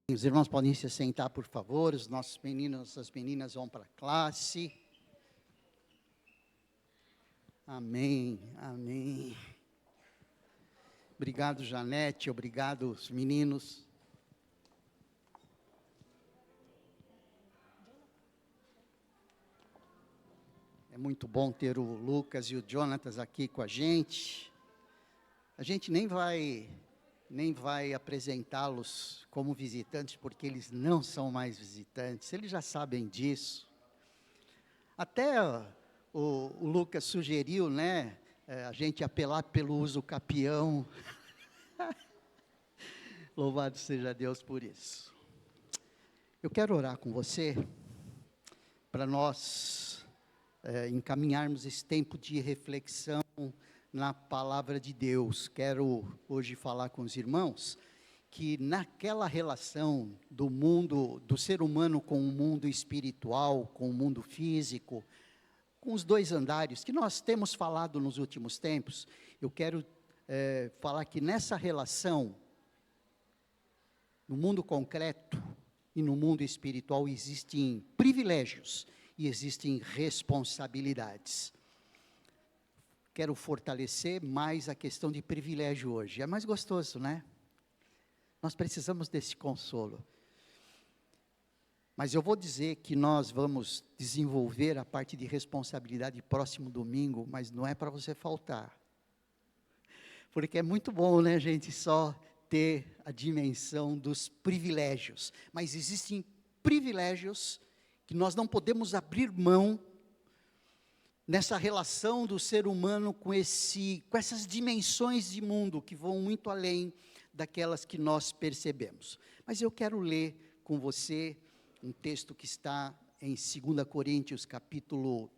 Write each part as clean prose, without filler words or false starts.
Os irmãos podem se sentar, por favor. Os nossos meninos, nossas meninas vão para a classe. Amém, amém. Obrigado, Janete. Obrigado, os meninos. É muito bom ter o Lucas e o Jonatas aqui com a gente. A gente nem vai apresentá-los como visitantes, porque eles não são mais visitantes, eles já sabem disso. Até o Lucas sugeriu, né, a gente apelar pelo uso capião. Louvado seja Deus por isso. Eu quero orar com você, para nós encaminharmos esse tempo de reflexão na palavra de Deus. Quero hoje falar com os irmãos que naquela relação do mundo, do ser humano com o mundo espiritual, com o mundo físico, com os dois andares que nós temos falado nos últimos tempos, eu quero falar que nessa relação, no mundo concreto e no mundo espiritual, existem privilégios e existem responsabilidades. Quero fortalecer mais a questão de privilégio hoje. É mais gostoso, né? Nós precisamos desse consolo. Mas eu vou dizer que nós vamos desenvolver a parte de responsabilidade próximo domingo, mas não é para você faltar. Porque é muito bom, né, gente, só ter a dimensão dos privilégios. Mas existem privilégios que nós não podemos abrir mão nessa relação do ser humano com essas dimensões de mundo que vão muito além daquelas que nós percebemos. Mas eu quero ler com você um texto que está em 2 Coríntios, capítulo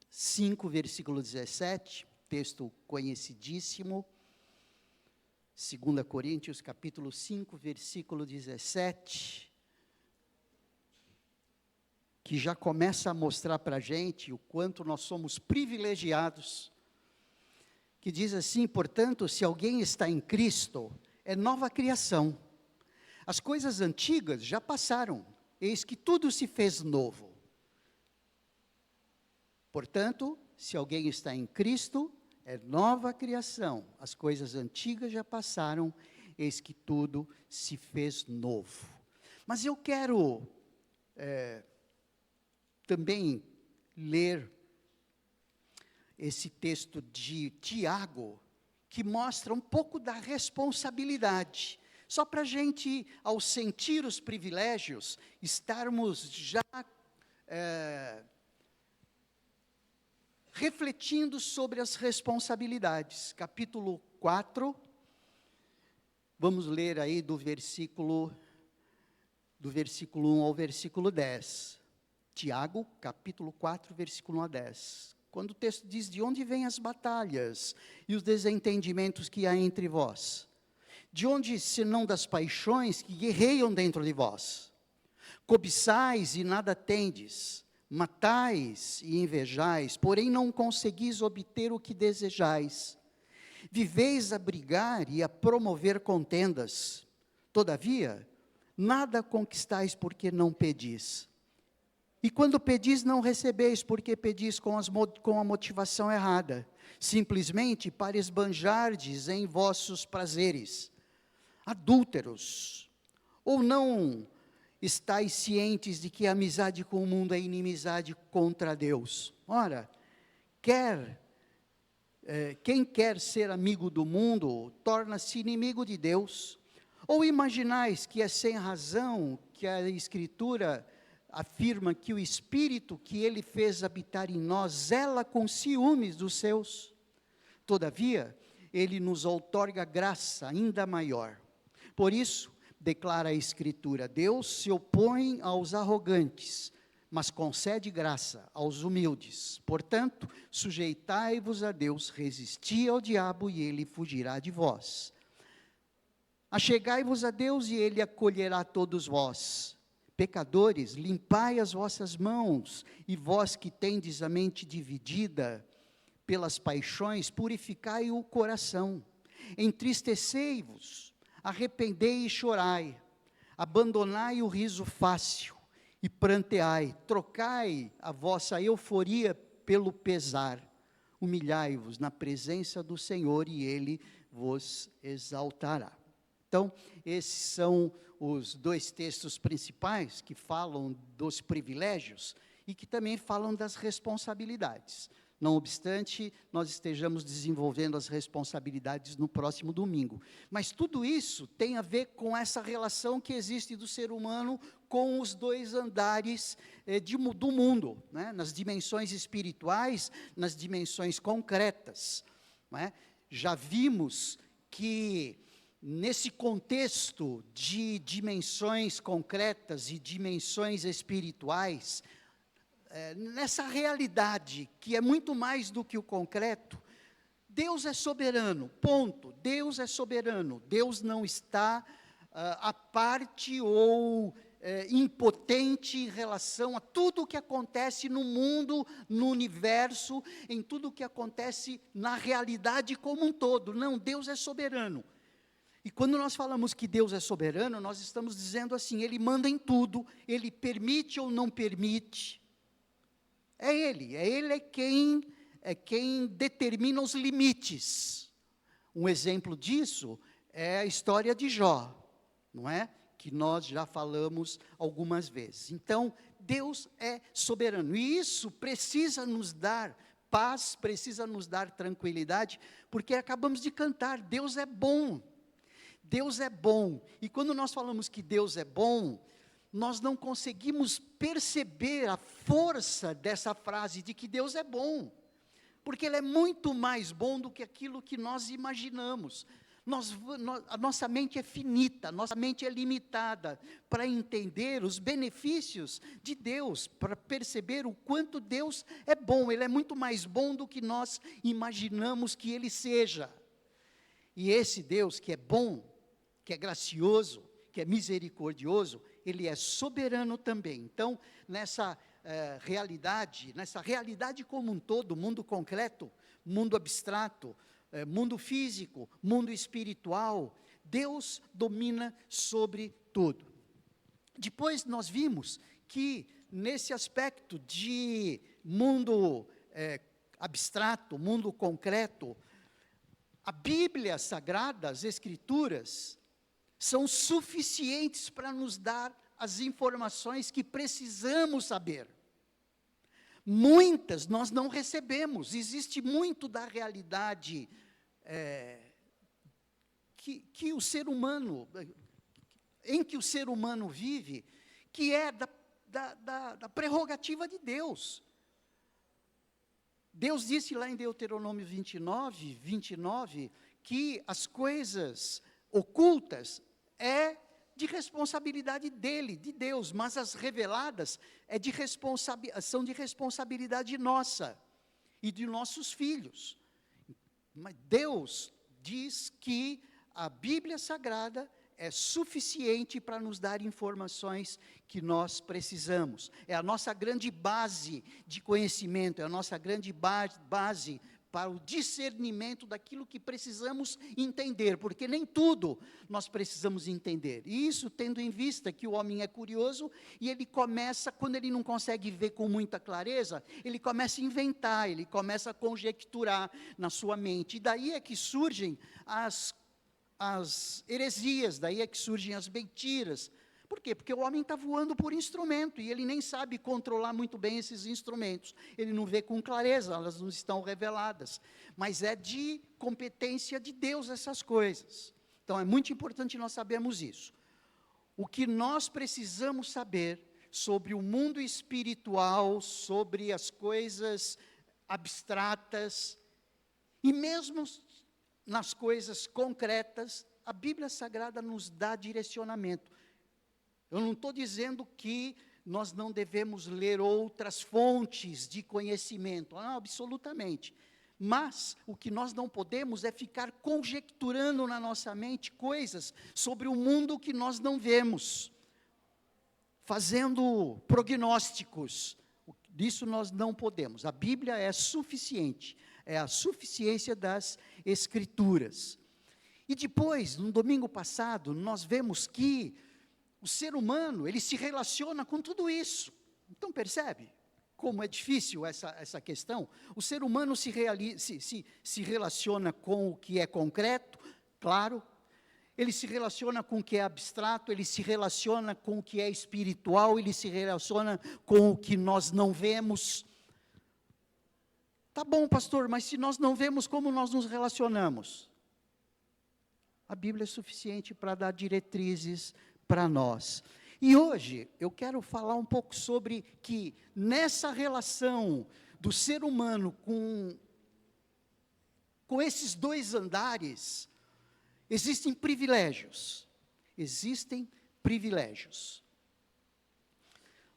5, versículo 17, texto conhecidíssimo. 2 Coríntios, capítulo 5, versículo 17, que já começa a mostrar para a gente o quanto nós somos privilegiados, que diz assim: portanto, se alguém está em Cristo, é nova criação. As coisas antigas já passaram, eis que tudo se fez novo. Portanto, se alguém está em Cristo, é nova criação. As coisas antigas já passaram, eis que tudo se fez novo. Mas eu quero também ler esse texto de Tiago, que mostra um pouco da responsabilidade, só para a gente, ao sentir os privilégios, estarmos já refletindo sobre as responsabilidades. Capítulo 4, vamos ler aí do versículo 1 ao versículo 10. Tiago, capítulo 4, versículo 1 a 10. Quando o texto diz: de onde vêm as batalhas e os desentendimentos que há entre vós? De onde, senão das paixões que guerreiam dentro de vós? Cobiçais e nada tendes, matais e invejais, porém não conseguis obter o que desejais. Viveis a brigar e a promover contendas. Todavia, nada conquistais porque não pedis. E quando pedis, não recebeis, porque pedis com a motivação errada, simplesmente para esbanjardes em vossos prazeres. Adúlteros, ou não estáis cientes de que a amizade com o mundo é inimizade contra Deus? Ora, quem quer ser amigo do mundo, torna-se inimigo de Deus. Ou imaginais que é sem razão que a Escritura afirma que o Espírito que Ele fez habitar em nós zela com ciúmes dos seus? Todavia, Ele nos outorga graça ainda maior. Por isso, declara a Escritura: Deus se opõe aos arrogantes, mas concede graça aos humildes. Portanto, sujeitai-vos a Deus, resisti ao diabo e ele fugirá de vós. Achegai-vos a Deus e ele acolherá todos vós. Pecadores, limpai as vossas mãos, e vós que tendes a mente dividida pelas paixões, purificai o coração. Entristecei-vos, arrependei e chorai. Abandonai o riso fácil e pranteai, trocai a vossa euforia pelo pesar. Humilhai-vos na presença do Senhor e Ele vos exaltará. Então, esses são os dois textos principais que falam dos privilégios e que também falam das responsabilidades. Não obstante, nós estejamos desenvolvendo as responsabilidades no próximo domingo. Mas tudo isso tem a ver com essa relação que existe do ser humano com os dois andares do mundo, né? Nas dimensões espirituais, nas dimensões concretas. Não é? Já vimos que, nesse contexto de dimensões concretas e dimensões espirituais, nessa realidade que é muito mais do que o concreto, Deus é soberano, ponto. Deus é soberano. Deus não está à parte ou impotente em relação a tudo o que acontece no mundo, no universo, em tudo o que acontece na realidade como um todo. Não, Deus é soberano. E quando nós falamos que Deus é soberano, nós estamos dizendo assim, Ele manda em tudo, Ele permite ou não permite. É Ele quem determina os limites. Um exemplo disso é a história de Jó, não é? Que nós já falamos algumas vezes. Então, Deus é soberano, e isso precisa nos dar paz, precisa nos dar tranquilidade, porque acabamos de cantar, Deus é bom. Deus é bom, e quando nós falamos que Deus é bom, nós não conseguimos perceber a força dessa frase de que Deus é bom, porque Ele é muito mais bom do que aquilo que nós imaginamos. A nossa mente é finita, a nossa mente é limitada para entender os benefícios de Deus, para perceber o quanto Deus é bom. Ele é muito mais bom do que nós imaginamos que Ele seja. E esse Deus que é bom, que é gracioso, que é misericordioso, Ele é soberano também. Então, nessa realidade como um todo, mundo concreto, mundo abstrato, mundo físico, mundo espiritual, Deus domina sobre tudo. Depois nós vimos que, nesse aspecto de mundo abstrato, mundo concreto, a Bíblia Sagrada, as Escrituras, são suficientes para nos dar as informações que precisamos saber. Muitas nós não recebemos, existe muito da realidade que o ser humano, em que o ser humano vive, que é da prerrogativa de Deus. Deus disse lá em Deuteronômio 29, que as coisas ocultas de responsabilidade dele, de Deus, mas as reveladas são de responsabilidade nossa e de nossos filhos. Mas Deus diz que a Bíblia Sagrada é suficiente para nos dar informações que nós precisamos. É a nossa grande base de conhecimento, é a nossa grande base para o discernimento daquilo que precisamos entender, porque nem tudo nós precisamos entender. E isso tendo em vista que o homem é curioso, e ele começa, quando ele não consegue ver com muita clareza, ele começa a inventar, ele começa a conjecturar na sua mente. E daí é que surgem as heresias, daí é que surgem as mentiras. Por quê? Porque o homem está voando por instrumento, e ele nem sabe controlar muito bem esses instrumentos. Ele não vê com clareza, elas não estão reveladas. Mas é de competência de Deus essas coisas. Então, é muito importante nós sabermos isso. O que nós precisamos saber sobre o mundo espiritual, sobre as coisas abstratas, e mesmo nas coisas concretas, a Bíblia Sagrada nos dá direcionamento. Eu não estou dizendo que nós não devemos ler outras fontes de conhecimento, não, absolutamente. Mas o que nós não podemos é ficar conjecturando na nossa mente coisas sobre o mundo que nós não vemos, fazendo prognósticos. Disso nós não podemos. A Bíblia é suficiente, é a suficiência das Escrituras. E depois, no domingo passado, nós vemos que o ser humano, ele se relaciona com tudo isso. Então, percebe como é difícil essa questão? O ser humano se relaciona com o que é concreto, claro. Ele se relaciona com o que é abstrato, ele se relaciona com o que é espiritual, ele se relaciona com o que nós não vemos. Tá bom, pastor, mas se nós não vemos, como nós nos relacionamos? A Bíblia é suficiente para dar diretrizes para nós. E hoje eu quero falar um pouco sobre que nessa relação do ser humano com esses dois andares, existem privilégios. Existem privilégios.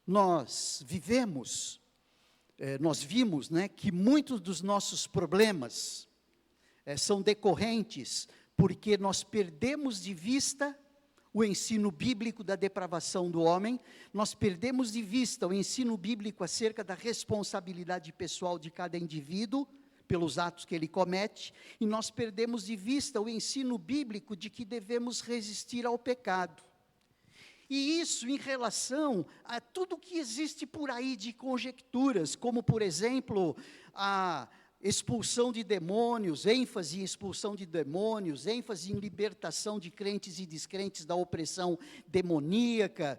Nós vimos, né, que muitos dos nossos problemas são decorrentes porque nós perdemos de vista o ensino bíblico da depravação do homem, nós perdemos de vista o ensino bíblico acerca da responsabilidade pessoal de cada indivíduo, pelos atos que ele comete, e nós perdemos de vista o ensino bíblico de que devemos resistir ao pecado. E isso em relação a tudo que existe por aí de conjecturas, como, por exemplo, a expulsão de demônios, ênfase em expulsão de demônios, ênfase em libertação de crentes e descrentes da opressão demoníaca,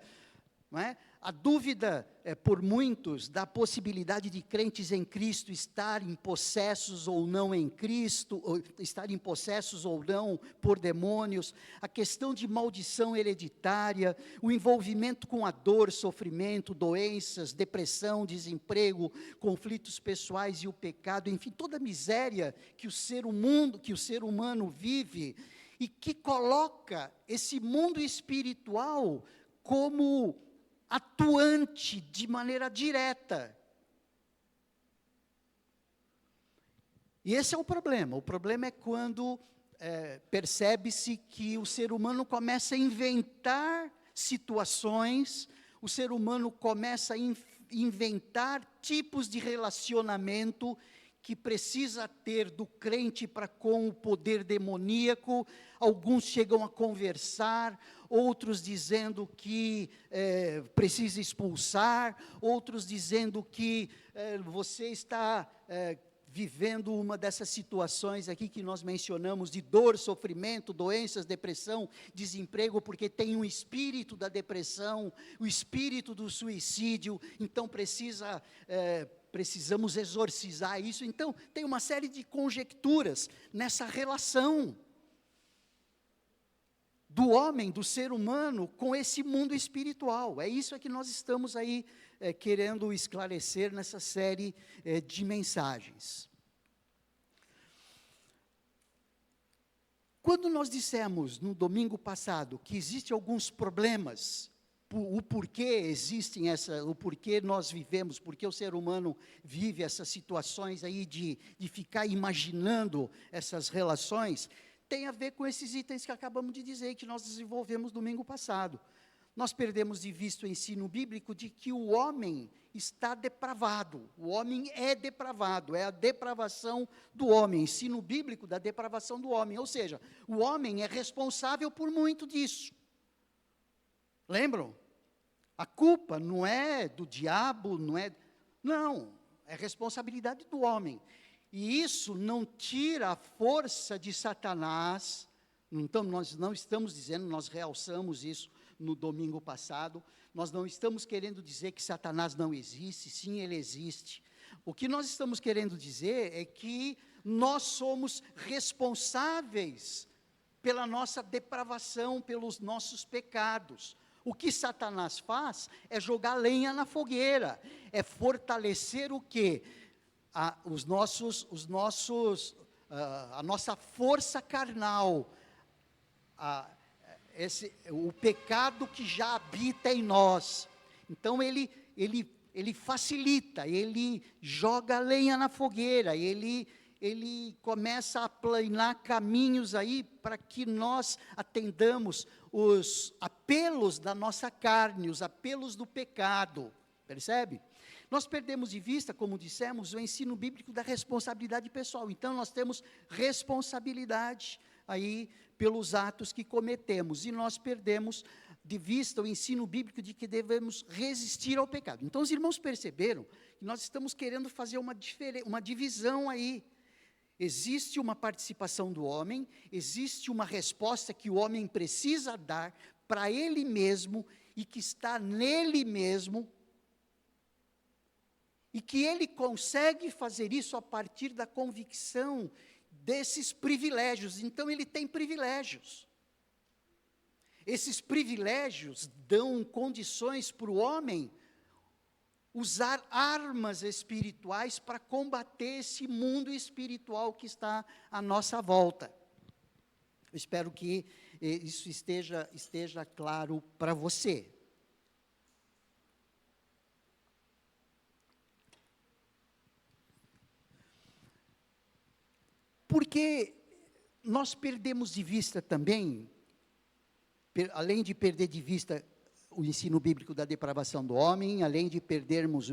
não é? A dúvida por muitos da possibilidade de crentes em Cristo estarem possessos ou não em Cristo, ou estarem possessos ou não por demônios, a questão de maldição hereditária, o envolvimento com a dor, sofrimento, doenças, depressão, desemprego, conflitos pessoais e o pecado, enfim, toda a miséria que o ser humano vive e que coloca esse mundo espiritual como atuante de maneira direta. E esse é o problema é quando percebe-se que o ser humano começa a inventar situações, o ser humano começa a inventar tipos de relacionamento que precisa ter do crente para com o poder demoníaco. Alguns chegam a conversar, outros dizendo que precisa expulsar, outros dizendo que você está vivendo uma dessas situações aqui que nós mencionamos, de dor, sofrimento, doenças, depressão, desemprego, porque tem um espírito da depressão, o espírito do suicídio, então precisamos exorcizar isso. Então, tem uma série de conjecturas nessa relação do homem, do ser humano, com esse mundo espiritual. É isso que nós estamos aí querendo esclarecer nessa série de mensagens. Quando nós dissemos, no domingo passado, que existem alguns problemas, o porquê o porquê nós vivemos, porque o ser humano vive essas situações aí de ficar imaginando essas relações, tem a ver com esses itens que acabamos de dizer, que nós desenvolvemos domingo passado. Nós perdemos de vista o ensino bíblico de que o homem está depravado, o homem é depravado, é a depravação do homem, ensino bíblico da depravação do homem, ou seja, o homem é responsável por muito disso. Lembram? A culpa não é do diabo, não, é responsabilidade do homem. E isso não tira a força de Satanás. Então, nós não estamos dizendo, nós realçamos isso no domingo passado, nós não estamos querendo dizer que Satanás não existe, sim, ele existe. O que nós estamos querendo dizer é que nós somos responsáveis pela nossa depravação, pelos nossos pecados. O que Satanás faz é jogar lenha na fogueira, é fortalecer o quê? A nossa força carnal, o pecado que já habita em nós. Então ele facilita, ele joga lenha na fogueira, ele começa a aplanar caminhos aí para que nós atendamos os apelos da nossa carne, os apelos do pecado, percebe? Nós perdemos de vista, como dissemos, o ensino bíblico da responsabilidade pessoal. Então, nós temos responsabilidade aí pelos atos que cometemos. E nós perdemos de vista o ensino bíblico de que devemos resistir ao pecado. Então, os irmãos perceberam que nós estamos querendo fazer uma divisão aí. Existe uma participação do homem, existe uma resposta que o homem precisa dar para ele mesmo e que está nele mesmo, e que ele consegue fazer isso a partir da convicção desses privilégios. Então, ele tem privilégios. Esses privilégios dão condições para o homem usar armas espirituais para combater esse mundo espiritual que está à nossa volta. Eu espero que isso esteja claro para você. Porque nós perdemos de vista também, além de perder de vista o ensino bíblico da depravação do homem, além de perdermos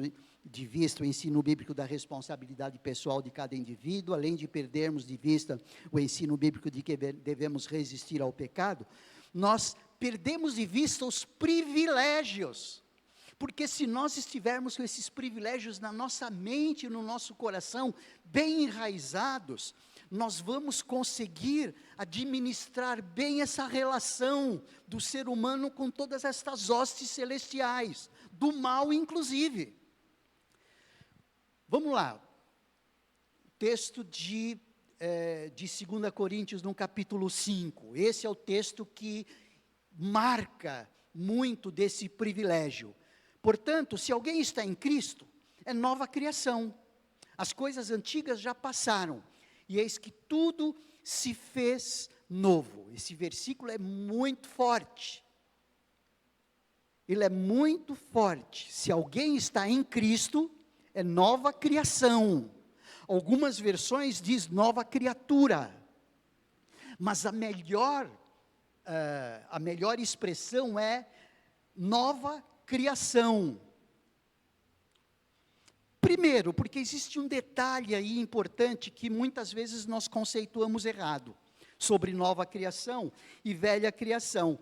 de vista o ensino bíblico da responsabilidade pessoal de cada indivíduo, além de perdermos de vista o ensino bíblico de que devemos resistir ao pecado, nós perdemos de vista os privilégios. Porque se nós estivermos com esses privilégios na nossa mente, no nosso coração, bem enraizados, nós vamos conseguir administrar bem essa relação do ser humano com todas estas hostes celestiais, do mal inclusive. Vamos lá, texto de 2 Coríntios, no capítulo 5, esse é o texto que marca muito desse privilégio. Portanto, se alguém está em Cristo, é nova criação, as coisas antigas já passaram, e eis que tudo se fez novo. Esse versículo é muito forte. Ele é muito forte. Se alguém está em Cristo, é nova criação. Algumas versões diz nova criatura. Mas a melhor expressão é nova criação. Primeiro, porque existe um detalhe aí importante que muitas vezes nós conceituamos errado sobre nova criação e velha criação.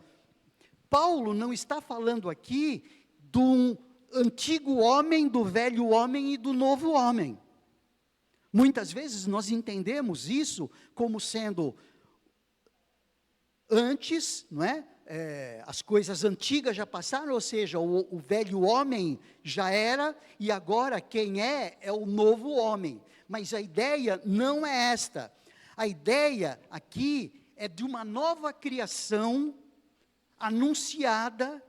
Paulo não está falando aqui do antigo homem, do velho homem e do novo homem. Muitas vezes nós entendemos isso como sendo antes, não é? As coisas antigas já passaram, ou seja, o velho homem já era, e agora quem é o novo homem. Mas a ideia não é esta. A ideia aqui é de uma nova criação anunciada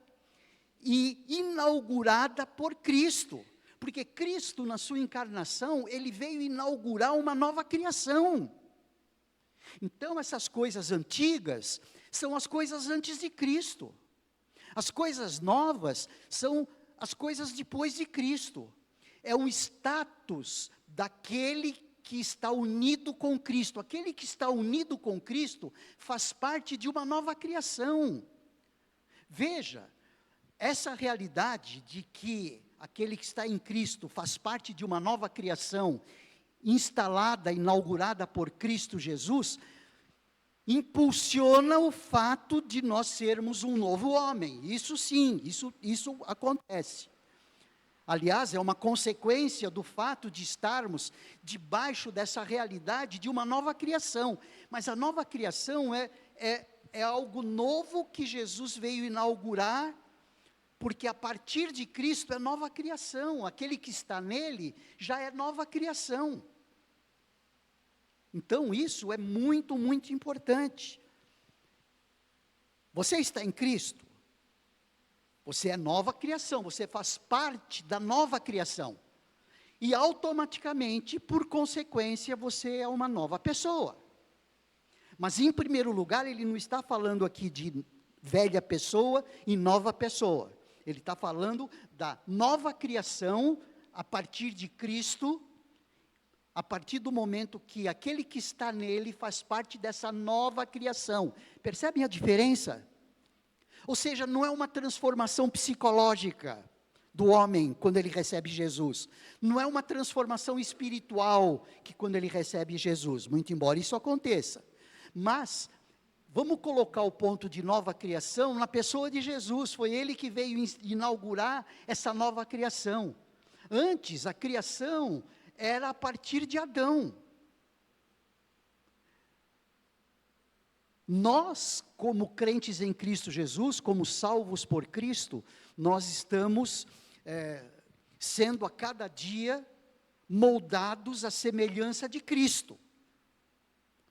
e inaugurada por Cristo. Porque Cristo, na sua encarnação, ele veio inaugurar uma nova criação. Então, essas coisas antigas são as coisas antes de Cristo. As coisas novas são as coisas depois de Cristo. É um status daquele que está unido com Cristo. Aquele que está unido com Cristo faz parte de uma nova criação. Veja, essa realidade de que aquele que está em Cristo faz parte de uma nova criação, instalada, inaugurada por Cristo Jesus, impulsiona o fato de nós sermos um novo homem. Isso sim, isso acontece. Aliás, é uma consequência do fato de estarmos debaixo dessa realidade de uma nova criação. Mas a nova criação é algo novo que Jesus veio inaugurar, porque a partir de Cristo é nova criação. Aquele que está nele já é nova criação. Então, isso é muito, muito importante. Você está em Cristo? Você é nova criação, você faz parte da nova criação. E automaticamente, por consequência, você é uma nova pessoa. Mas, em primeiro lugar, ele não está falando aqui de velha pessoa e nova pessoa. Ele está falando da nova criação a partir de Cristo, a partir do momento que aquele que está nele faz parte dessa nova criação. Percebem a diferença? Ou seja, não é uma transformação psicológica do homem quando ele recebe Jesus. Não é uma transformação espiritual que quando ele recebe Jesus, muito embora isso aconteça. Mas vamos colocar o ponto de nova criação na pessoa de Jesus. Foi Ele que veio inaugurar essa nova criação. Antes, a criação era a partir de Adão. Nós, como crentes em Cristo Jesus, como salvos por Cristo, nós estamos sendo a cada dia moldados à semelhança de Cristo.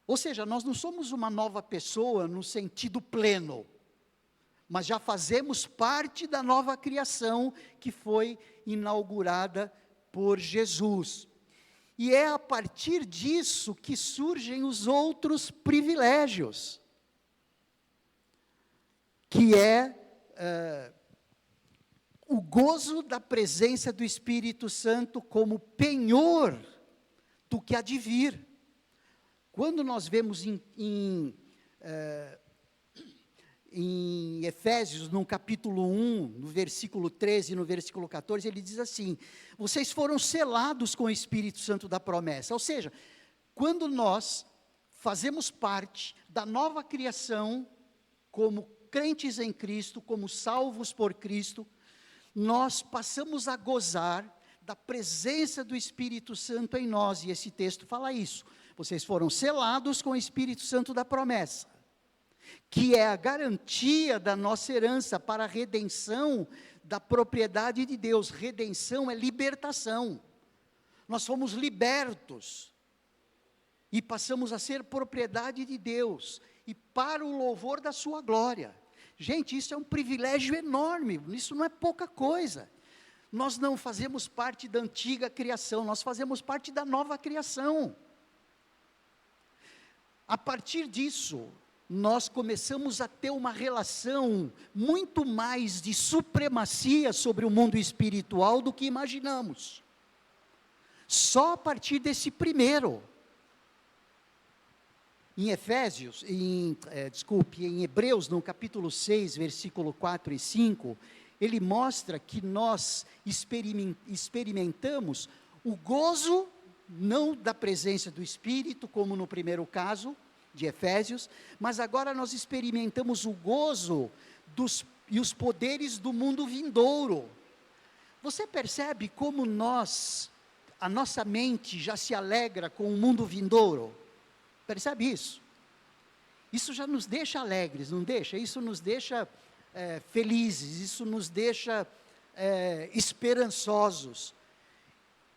Ou seja, nós não somos uma nova pessoa no sentido pleno, mas já fazemos parte da nova criação que foi inaugurada por Jesus. E é a partir disso que surgem os outros privilégios, que é o gozo da presença do Espírito Santo como penhor do que há de vir. Quando nós vemos em Efésios, no capítulo 1, no versículo 13 e no versículo 14, ele diz assim: vocês foram selados com o Espírito Santo da promessa. Ou seja, quando nós fazemos parte da nova criação, como crentes em Cristo, como salvos por Cristo, nós passamos a gozar da presença do Espírito Santo em nós, e esse texto fala isso. Vocês foram selados com o Espírito Santo da promessa, que é a garantia da nossa herança para a redenção da propriedade de Deus. Redenção é libertação. Nós fomos libertos e passamos a ser propriedade de Deus, e para o louvor da sua glória. Gente, isso é um privilégio enorme, isso não é pouca coisa. Nós não fazemos parte da antiga criação, nós fazemos parte da nova criação. A partir disso, nós começamos a ter uma relação muito mais de supremacia sobre o mundo espiritual do que imaginamos. Só a partir desse primeiro. Em Efésios, em Hebreus, no capítulo 6, versículo 4 e 5, ele mostra que nós experimentamos o gozo, não da presença do Espírito, como no primeiro caso de Efésios, mas agora nós experimentamos o gozo e os poderes do mundo vindouro. Você percebe como a nossa mente já se alegra com o mundo vindouro? Percebe isso? Isso já nos deixa alegres, não deixa? Isso nos deixa felizes, isso nos deixa esperançosos.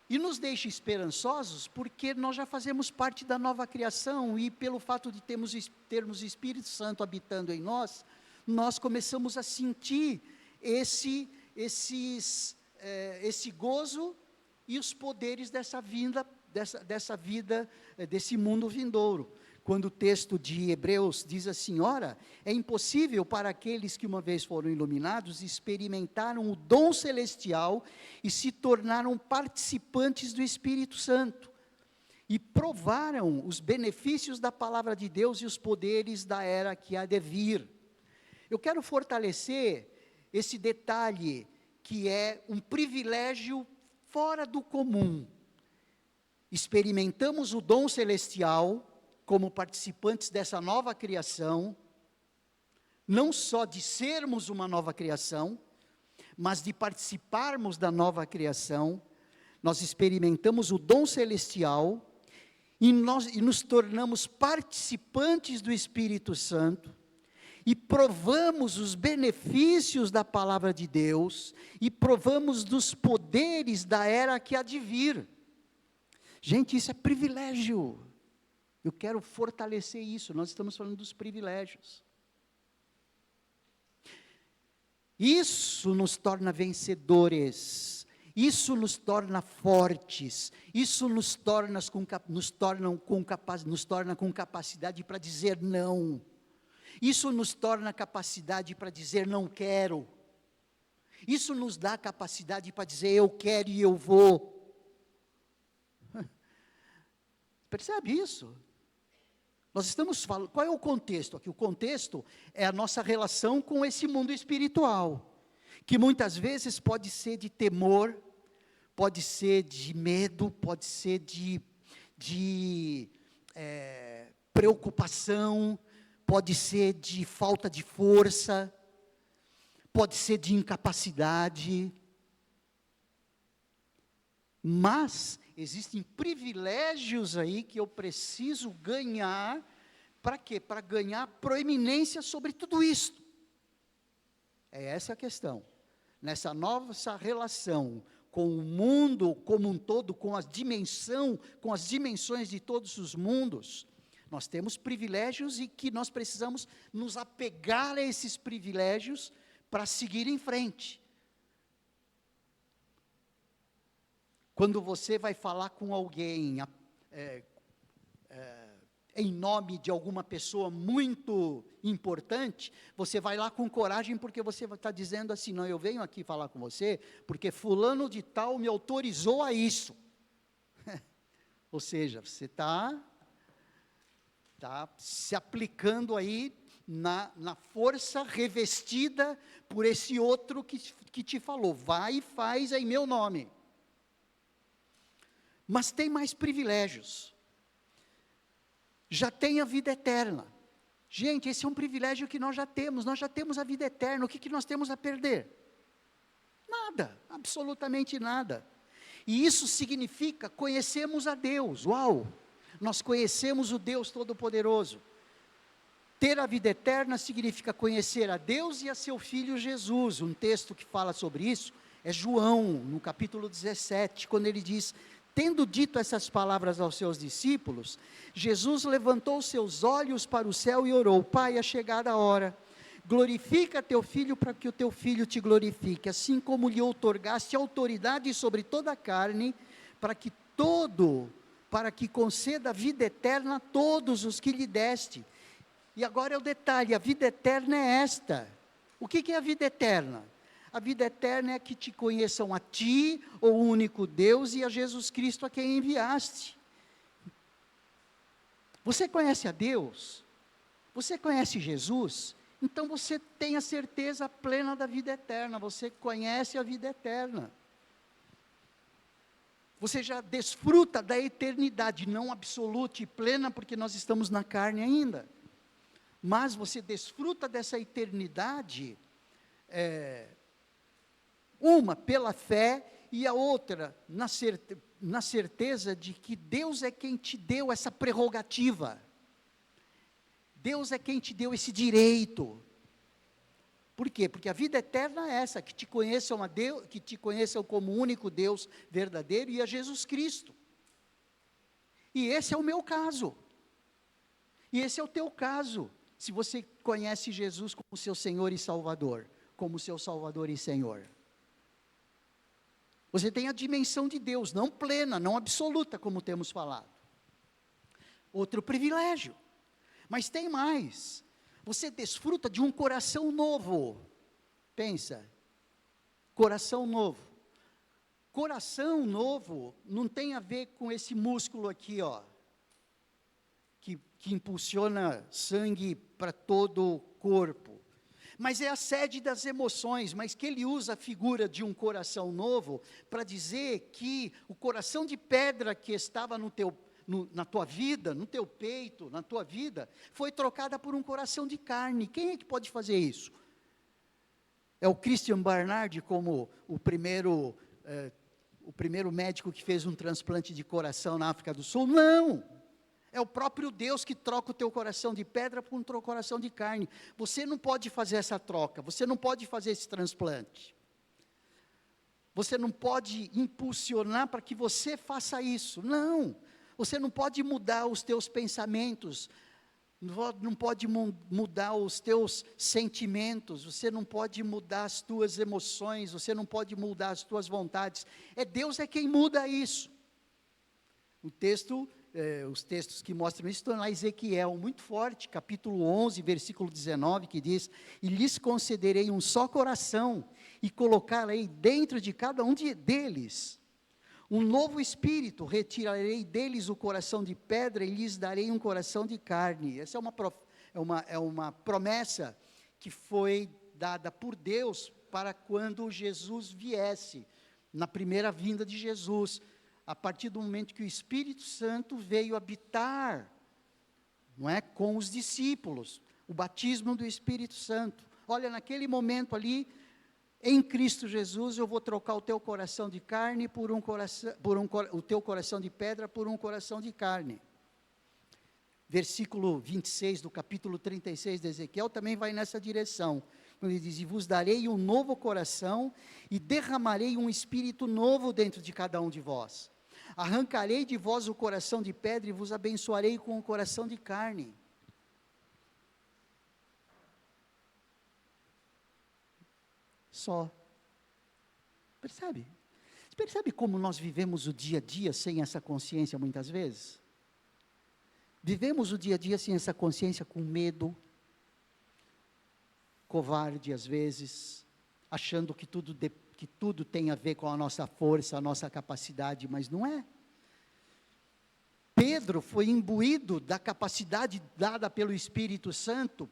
E nos deixa esperançosos porque nós já fazemos parte da nova criação, e pelo fato de termos o Espírito Santo habitando em nós, nós começamos a sentir esse gozo e os poderes dessa vida, desse mundo vindouro. Quando o texto de Hebreus diz assim: ora, é impossível para aqueles que uma vez foram iluminados, experimentaram o dom celestial e se tornaram participantes do Espírito Santo, e provaram os benefícios da palavra de Deus e os poderes da era que há de vir. Eu quero fortalecer esse detalhe, que é um privilégio fora do comum. Experimentamos o dom celestial como participantes dessa nova criação, não só de sermos uma nova criação, mas de participarmos da nova criação. Nós experimentamos o dom celestial e nos tornamos participantes do Espírito Santo, e provamos os benefícios da palavra de Deus, e provamos dos poderes da era que há de vir. Gente, isso é privilégio. Eu quero fortalecer isso. Nós estamos falando dos privilégios. Isso nos torna vencedores, isso nos torna fortes, isso nos torna com capacidade para dizer não, isso nos torna capacidade para dizer não quero, isso nos dá capacidade para dizer eu quero e eu vou. Percebe isso? Nós estamos falando, qual é o contexto aqui? O contexto é a nossa relação com esse mundo espiritual, que muitas vezes pode ser de temor, pode ser de medo, pode ser de preocupação, pode ser de falta de força, pode ser de incapacidade. Mas existem privilégios aí que eu preciso ganhar. Para quê? Para ganhar proeminência sobre tudo isto. É essa a questão. Nessa nossa relação com o mundo como um todo, com as dimensões de todos os mundos, nós temos privilégios e que nós precisamos nos apegar a esses privilégios para seguir em frente. Quando você vai falar com alguém em nome de alguma pessoa muito importante, você vai lá com coragem, porque você está dizendo assim, não, eu venho aqui falar com você, porque fulano de tal me autorizou a isso. Ou seja, você está se aplicando aí na força revestida por esse outro que te falou, vai e faz em meu nome. Mas tem mais privilégios. Já tem a vida eterna. Gente, esse é um privilégio que nós já temos a vida eterna. O que nós temos a perder? Nada, absolutamente nada. E isso significa conhecemos a Deus. Uau! Nós conhecemos o Deus Todo-Poderoso. Ter a vida eterna significa conhecer a Deus e a seu Filho Jesus. Um texto que fala sobre isso é João, no capítulo 17, quando ele diz: tendo dito essas palavras aos seus discípulos, Jesus levantou seus olhos para o céu e orou: Pai, é chegada a hora, glorifica teu Filho para que o teu Filho te glorifique, assim como lhe outorgaste autoridade sobre toda a carne, para que conceda a vida eterna a todos os que lhe deste. E agora é o detalhe, a vida eterna é esta. O que é a vida eterna? A vida eterna é que te conheçam a ti, o único Deus, e a Jesus Cristo a quem enviaste. Você conhece a Deus? Você conhece Jesus? Então você tem a certeza plena da vida eterna, você conhece a vida eterna. Você já desfruta da eternidade, não absoluta e plena, porque nós estamos na carne ainda. Mas você desfruta dessa eternidade, uma pela fé e a outra na certeza de que Deus é quem te deu essa prerrogativa. Deus é quem te deu esse direito. Por quê? Porque a vida eterna é essa, que te conheçam a Deus, que te conheçam como o único Deus verdadeiro e a Jesus Cristo. E esse é o meu caso. E esse é o teu caso, se você conhece Jesus como seu Senhor e Salvador, como seu Salvador e Senhor. Você tem a dimensão de Deus, não plena, não absoluta, como temos falado. Outro privilégio. Mas tem mais. Você desfruta de um coração novo. Pensa. Coração novo. Coração novo não tem a ver com esse músculo aqui, ó, que impulsiona sangue para todo o corpo. Mas é a sede das emoções, mas que ele usa a figura de um coração novo para dizer que o coração de pedra que estava na tua vida, no teu peito, na tua vida, foi trocada por um coração de carne. Quem é que pode fazer isso? É o Christian Barnard, como o primeiro médico que fez um transplante de coração na África do Sul? Não! É o próprio Deus que troca o teu coração de pedra por um coração de carne. Você não pode fazer essa troca, você não pode fazer esse transplante. Você não pode impulsionar para que você faça isso. Não, você não pode mudar os teus pensamentos, não pode mudar os teus sentimentos, você não pode mudar as tuas emoções, você não pode mudar as tuas vontades. Deus é quem muda isso. Os textos que mostram isso estão lá em Ezequiel, muito forte, capítulo 11, versículo 19, que diz: e lhes concederei um só coração, e colocarei dentro de cada um deles um novo espírito, retirarei deles o coração de pedra, e lhes darei um coração de carne. Essa é uma promessa que foi dada por Deus para quando Jesus viesse, na primeira vinda de Jesus, a partir do momento que o Espírito Santo veio habitar, não é, com os discípulos. o batismo do Espírito Santo. Olha, naquele momento ali, em Cristo Jesus, eu vou trocar o teu coração de carne por o teu coração de pedra por um coração de carne. Versículo 26 do capítulo 36 de Ezequiel também vai nessa direção, quando ele diz: e vos darei um novo coração, e derramarei um espírito novo dentro de cada um de vós. Arrancarei de vós o coração de pedra, e vos abençoarei com o coração de carne. Só. Percebe? Você percebe como nós vivemos o dia a dia sem essa consciência muitas vezes? Vivemos o dia a dia sem essa consciência, com medo, covarde às vezes, achando que tudo tem a ver com a nossa força, a nossa capacidade, mas não é. Pedro foi imbuído da capacidade dada pelo Espírito Santo,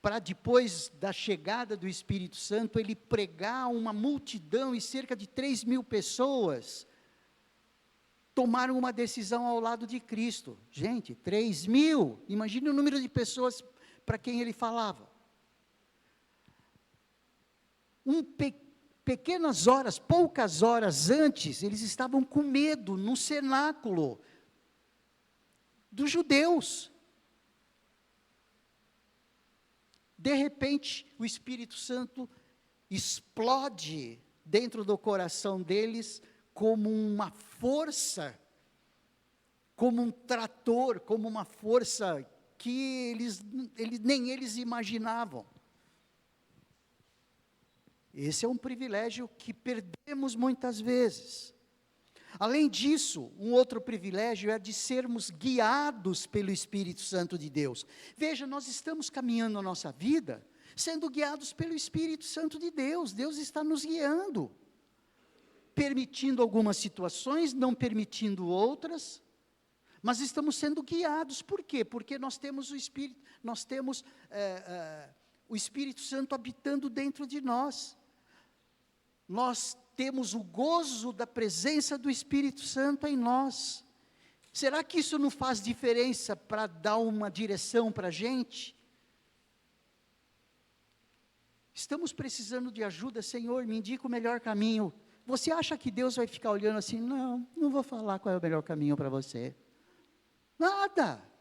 para depois da chegada do Espírito Santo, ele pregar a uma multidão, e cerca de 3.000 pessoas tomaram uma decisão ao lado de Cristo. Gente, 3.000, imagine o número de pessoas para quem ele falava. Pequenas horas, poucas horas antes, eles estavam com medo no cenáculo dos judeus. De repente, o Espírito Santo explode dentro do coração deles, como uma força, como um trator, como uma força que nem eles imaginavam. Esse é um privilégio que perdemos muitas vezes. Além disso, um outro privilégio é de sermos guiados pelo Espírito Santo de Deus. Veja, nós estamos caminhando a nossa vida, sendo guiados pelo Espírito Santo de Deus. Deus está nos guiando, permitindo algumas situações, não permitindo outras, mas estamos sendo guiados. Por quê? Porque nós temos o Espírito, o Espírito Santo habitando dentro de nós. Nós temos o gozo da presença do Espírito Santo em nós. Será que isso não faz diferença para dar uma direção para a gente? Estamos precisando de ajuda, Senhor, me indica o melhor caminho. Você acha que Deus vai ficar olhando assim? Não vou falar qual é o melhor caminho para você. Nada.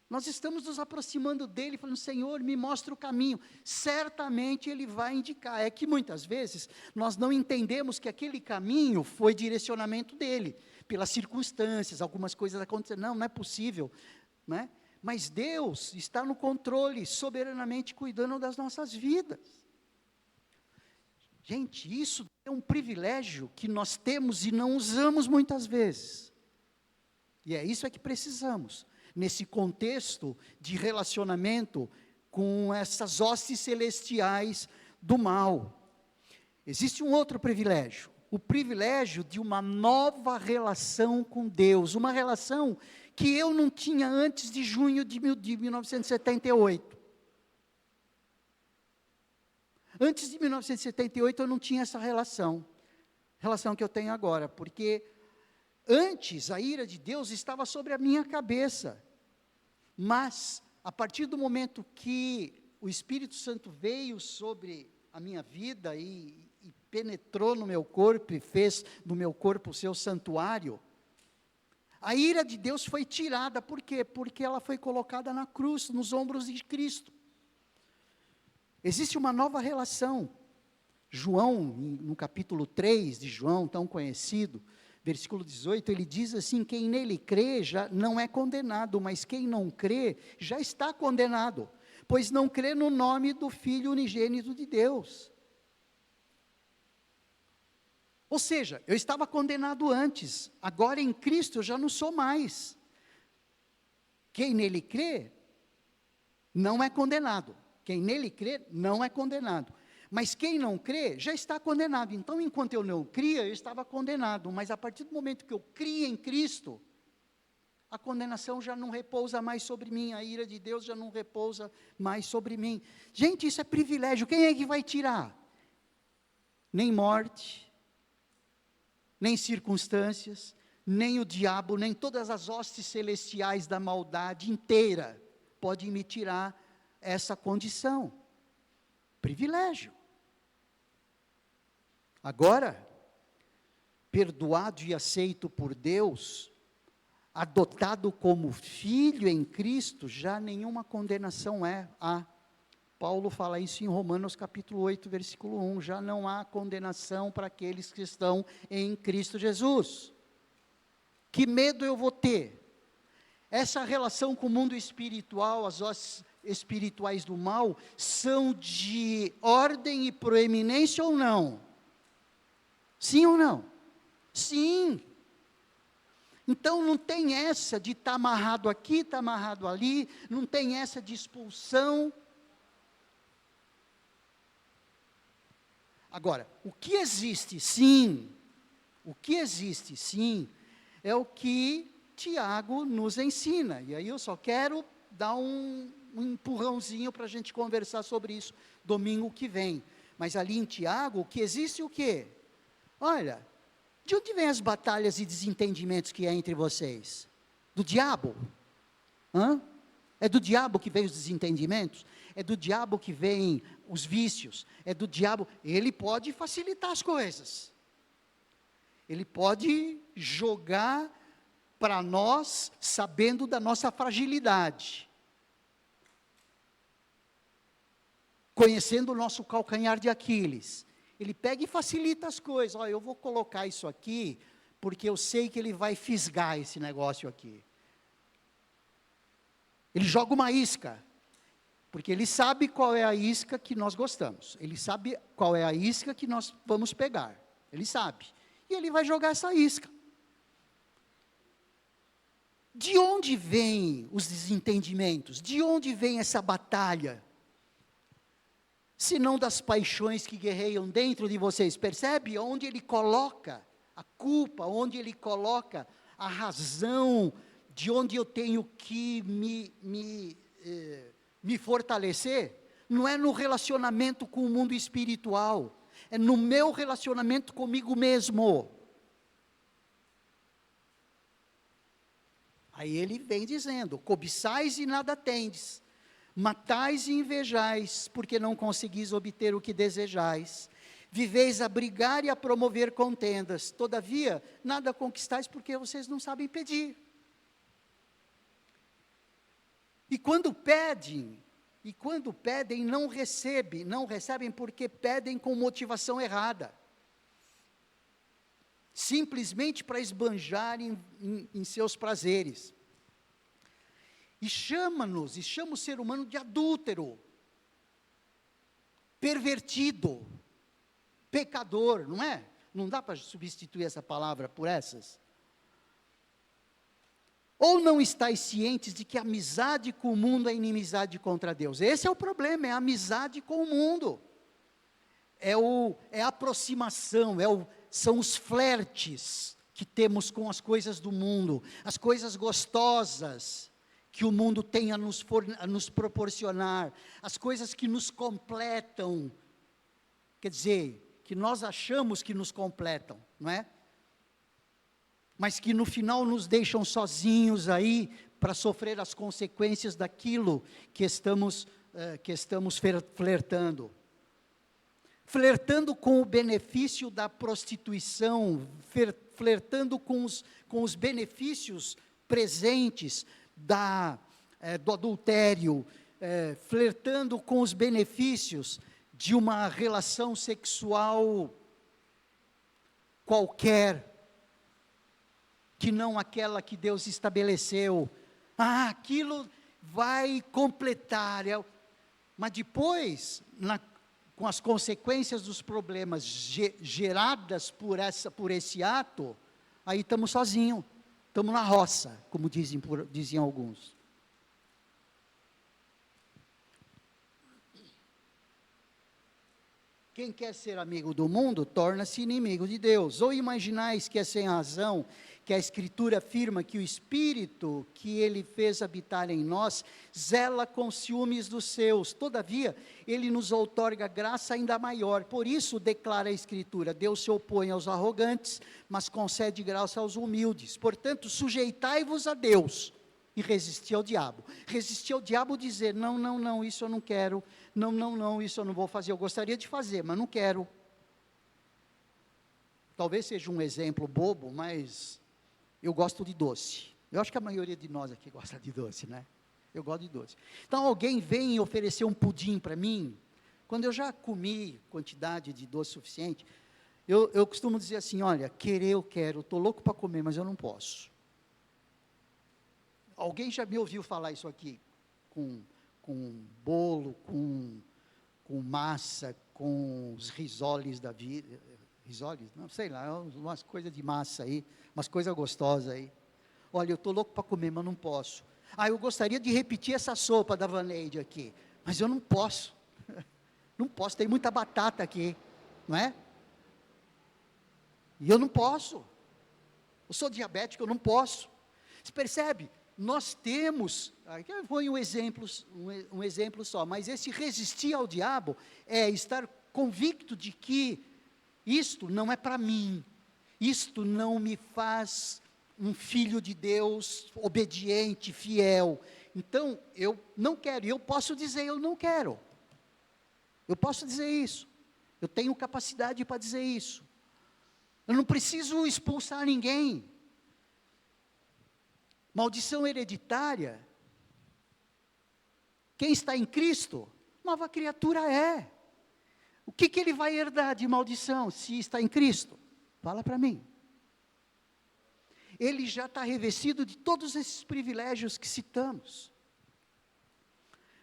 Nós estamos nos aproximando dele, falando: Senhor, me mostra o caminho. Certamente Ele vai indicar. É que muitas vezes nós não entendemos que aquele caminho foi direcionamento dele, pelas circunstâncias, algumas coisas aconteceram. Não é possível, não é? Mas Deus está no controle, soberanamente cuidando das nossas vidas. Gente, isso é um privilégio que nós temos e não usamos muitas vezes. E é isso que precisamos, nesse contexto de relacionamento com essas hostes celestiais do mal. Existe um outro privilégio, o privilégio de uma nova relação com Deus, uma relação que eu não tinha antes de junho de 1978. Antes de 1978 eu não tinha essa relação que eu tenho agora, porque antes a ira de Deus estava sobre a minha cabeça, mas a partir do momento que o Espírito Santo veio sobre a minha vida e penetrou no meu corpo e fez do meu corpo o seu santuário, a ira de Deus foi tirada. Por quê? Porque ela foi colocada na cruz, nos ombros de Cristo. Existe uma nova relação. João, no capítulo 3 de João, tão conhecido, versículo 18, ele diz assim: quem nele crê já não é condenado, mas quem não crê já está condenado, pois não crê no nome do Filho unigênito de Deus. Ou seja, eu estava condenado antes, agora em Cristo eu já não sou mais. Quem nele crê, não é condenado. Quem nele crê, não é condenado. Mas quem não crê, já está condenado. Então, enquanto eu não cria, eu estava condenado. Mas a partir do momento que eu crio em Cristo, a condenação já não repousa mais sobre mim, a ira de Deus já não repousa mais sobre mim. Gente, isso é privilégio. Quem é que vai tirar? Nem morte, nem circunstâncias, nem o diabo, nem todas as hostes celestiais da maldade inteira podem me tirar essa condição. Privilégio. Agora, perdoado e aceito por Deus, adotado como filho em Cristo, já nenhuma condenação há. Paulo fala isso em Romanos capítulo 8, versículo 1, já não há condenação para aqueles que estão em Cristo Jesus. Que medo eu vou ter? Essa relação com o mundo espiritual, as hostes espirituais do mal, são de ordem e proeminência ou não? Sim ou não? Sim. Então não tem essa de estar amarrado aqui, estar amarrado ali, não tem essa de expulsão. Agora, o que existe sim, é o que Tiago nos ensina, e aí eu só quero dar um empurrãozinho para a gente conversar sobre isso domingo que vem, mas ali em Tiago, o que existe o quê? Olha, de onde vêm as batalhas e desentendimentos que há entre vocês? Do diabo? É do diabo que vem os desentendimentos? É do diabo que vem os vícios? É do diabo? Ele pode facilitar as coisas. Ele pode jogar para nós, sabendo da nossa fragilidade. Conhecendo o nosso calcanhar de Aquiles. Ele pega e facilita as coisas. Olha, eu vou colocar isso aqui, porque eu sei que ele vai fisgar esse negócio aqui. Ele joga uma isca, porque ele sabe qual é a isca que nós gostamos. Ele sabe qual é a isca que nós vamos pegar. Ele sabe. E ele vai jogar essa isca. De onde vêm os desentendimentos? De onde vem essa batalha? Se não das paixões que guerreiam dentro de vocês. Percebe? Onde ele coloca a culpa, onde ele coloca a razão, de onde eu tenho que me fortalecer, não é no relacionamento com o mundo espiritual, é no meu relacionamento comigo mesmo. Aí ele vem dizendo, cobiçais e nada tendes, matais e invejais, porque não conseguis obter o que desejais, viveis a brigar e a promover contendas, todavia nada conquistais porque vocês não sabem pedir. E quando pedem não recebem porque pedem com motivação errada. Simplesmente para esbanjarem em seus prazeres. E chama o ser humano de adúltero, pervertido, pecador, não é? Não dá para substituir essa palavra por essas? Ou não estáis cientes de que a amizade com o mundo é inimizade contra Deus? Esse é o problema, é a amizade com o mundo. É a aproximação, são os flertes que temos com as coisas do mundo, as coisas gostosas que o mundo tem a nos proporcionar, as coisas que nos completam, quer dizer, que nós achamos que nos completam, não é? Mas que no final nos deixam sozinhos aí, para sofrer as consequências daquilo que estamos flertando. Flertando com o benefício da prostituição, flertando com os benefícios presentes do adultério, flertando com os benefícios de uma relação sexual qualquer, que não aquela que Deus estabeleceu. Aquilo vai completar, mas depois, com as consequências dos problemas geradas por esse ato, aí estamos sozinhos, estamos na roça, como diziam alguns. Quem quer ser amigo do mundo, torna-se inimigo de Deus. Ou imaginais que é sem razão, que a Escritura afirma que o Espírito que Ele fez habitar em nós, zela com ciúmes dos seus, todavia, Ele nos outorga graça ainda maior. Por isso, declara a Escritura, Deus se opõe aos arrogantes, mas concede graça aos humildes. Portanto, sujeitai-vos a Deus. e resistir ao diabo. Resistir ao diabo dizer, não, não, não, isso eu não quero, não, não, não, isso eu não vou fazer, eu gostaria de fazer, mas não quero. Talvez seja um exemplo bobo, mas eu gosto de doce. Eu acho que a maioria de nós aqui gosta de doce, né? Eu gosto de doce. Então alguém vem oferecer um pudim para mim, quando eu já comi quantidade de doce suficiente, eu costumo dizer assim, olha, querer eu quero, estou louco para comer, mas eu não posso. Alguém já me ouviu falar isso aqui? Com bolo, com massa, com os risoles da vida, risoles? Não, sei lá, umas coisas de massa aí, umas coisas gostosas aí. Olha, eu estou louco para comer, mas não posso. Eu gostaria de repetir essa sopa da Vaneide aqui, mas eu não posso. Não posso, tem muita batata aqui, não é? E eu não posso. Eu sou diabético, eu não posso. Você percebe? Nós temos, aqui foi um exemplo só, mas esse resistir ao diabo é estar convicto de que isto não é para mim, isto não me faz um filho de Deus, obediente, fiel. Então, eu não quero, e eu posso dizer, eu não quero. Eu posso dizer isso. Eu tenho capacidade para dizer isso. Eu não preciso expulsar ninguém. Maldição hereditária. Quem está em Cristo, nova criatura é. O que ele vai herdar de maldição se está em Cristo? Fala para mim. Ele já está revestido de todos esses privilégios que citamos.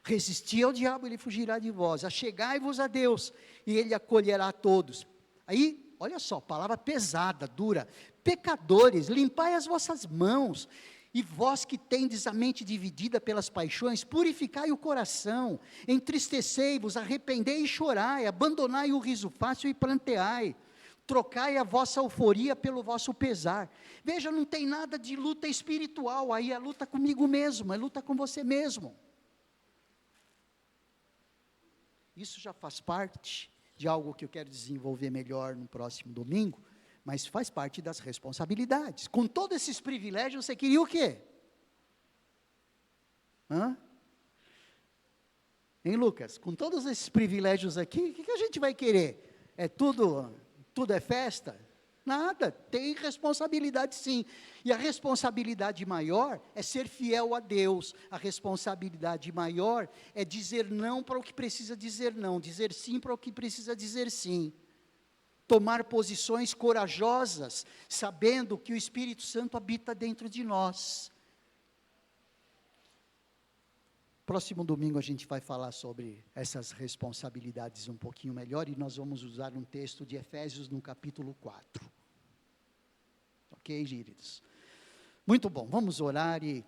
Resistir ao diabo, ele fugirá de vós. Achegai-vos a Deus, e ele acolherá a todos. Aí, olha só, palavra pesada, dura. Pecadores, limpai as vossas mãos, e vós que tendes a mente dividida pelas paixões, purificai o coração, entristecei-vos, arrependei e chorai, abandonai o riso fácil e pranteai, trocai a vossa euforia pelo vosso pesar. Veja, não tem nada de luta espiritual, aí é luta comigo mesmo, é luta com você mesmo. Isso já faz parte de algo que eu quero desenvolver melhor no próximo domingo, mas faz parte das responsabilidades. Com todos esses privilégios, você queria o quê? Hein, Lucas? Com todos esses privilégios aqui, o que a gente vai querer? Tudo é festa? Nada, tem responsabilidade sim, e a responsabilidade maior é ser fiel a Deus, a responsabilidade maior é dizer não para o que precisa dizer não, dizer sim para o que precisa dizer sim, tomar posições corajosas, sabendo que o Espírito Santo habita dentro de nós. Próximo domingo a gente vai falar sobre essas responsabilidades um pouquinho melhor, e nós vamos usar um texto de Efésios no capítulo 4. Ok, queridos? Muito bom, vamos orar e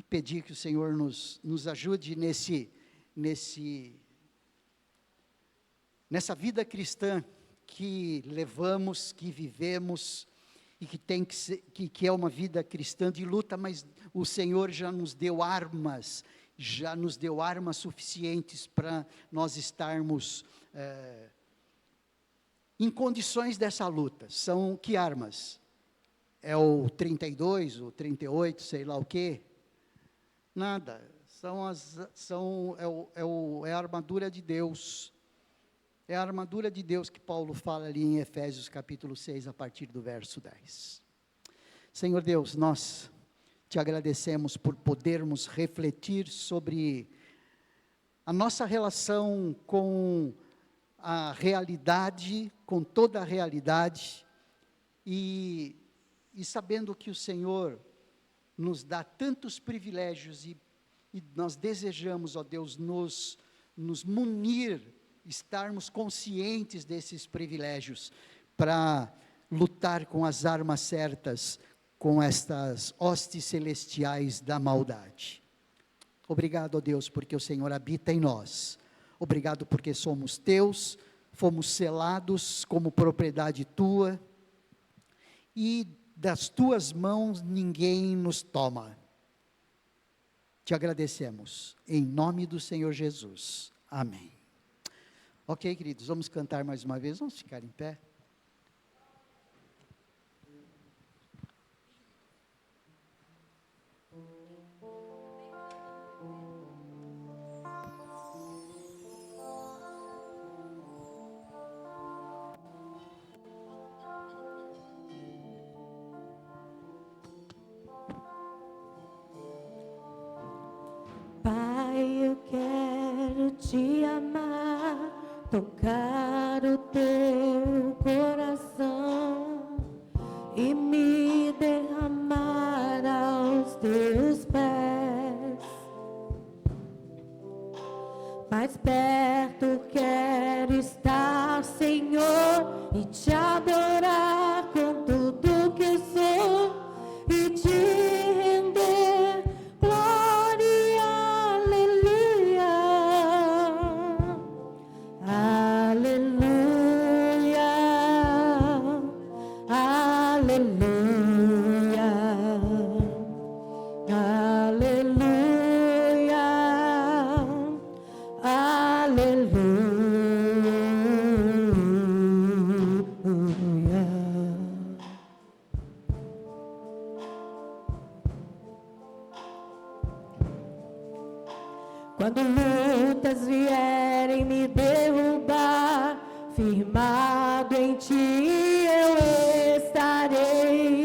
pedir que o Senhor nos ajude nessa vida cristã que levamos, que vivemos, e que tem que ser, que é uma vida cristã de luta, mas o Senhor já nos deu armas suficientes para nós estarmos em condições dessa luta. São que armas? É o 32, o 38, sei lá o quê? Nada, é a armadura de Deus. É a armadura de Deus que Paulo fala ali em Efésios capítulo 6, a partir do verso 10. Senhor Deus, nós te agradecemos por podermos refletir sobre a nossa relação com a realidade, com toda a realidade, e sabendo que o Senhor nos dá tantos privilégios, e nós desejamos, ó Deus, nos munir, estarmos conscientes desses privilégios, para lutar com as armas certas, com estas hostes celestiais da maldade. Obrigado, ó Deus, porque o Senhor habita em nós. Obrigado porque somos teus, fomos selados como propriedade tua, e das tuas mãos ninguém nos toma. Te agradecemos, em nome do Senhor Jesus. Amém. Ok, queridos, vamos cantar mais uma vez, vamos ficar em pé. tocar o teu coração e me derramar aos teus pés. Mais perto quero estar, Senhor, e te adorar com tudo que sou e te render glória e aleluia. Aleluia, aleluia, aleluia, aleluia. Quando lutas vierem me derrubar, firmado em ti eu estarei.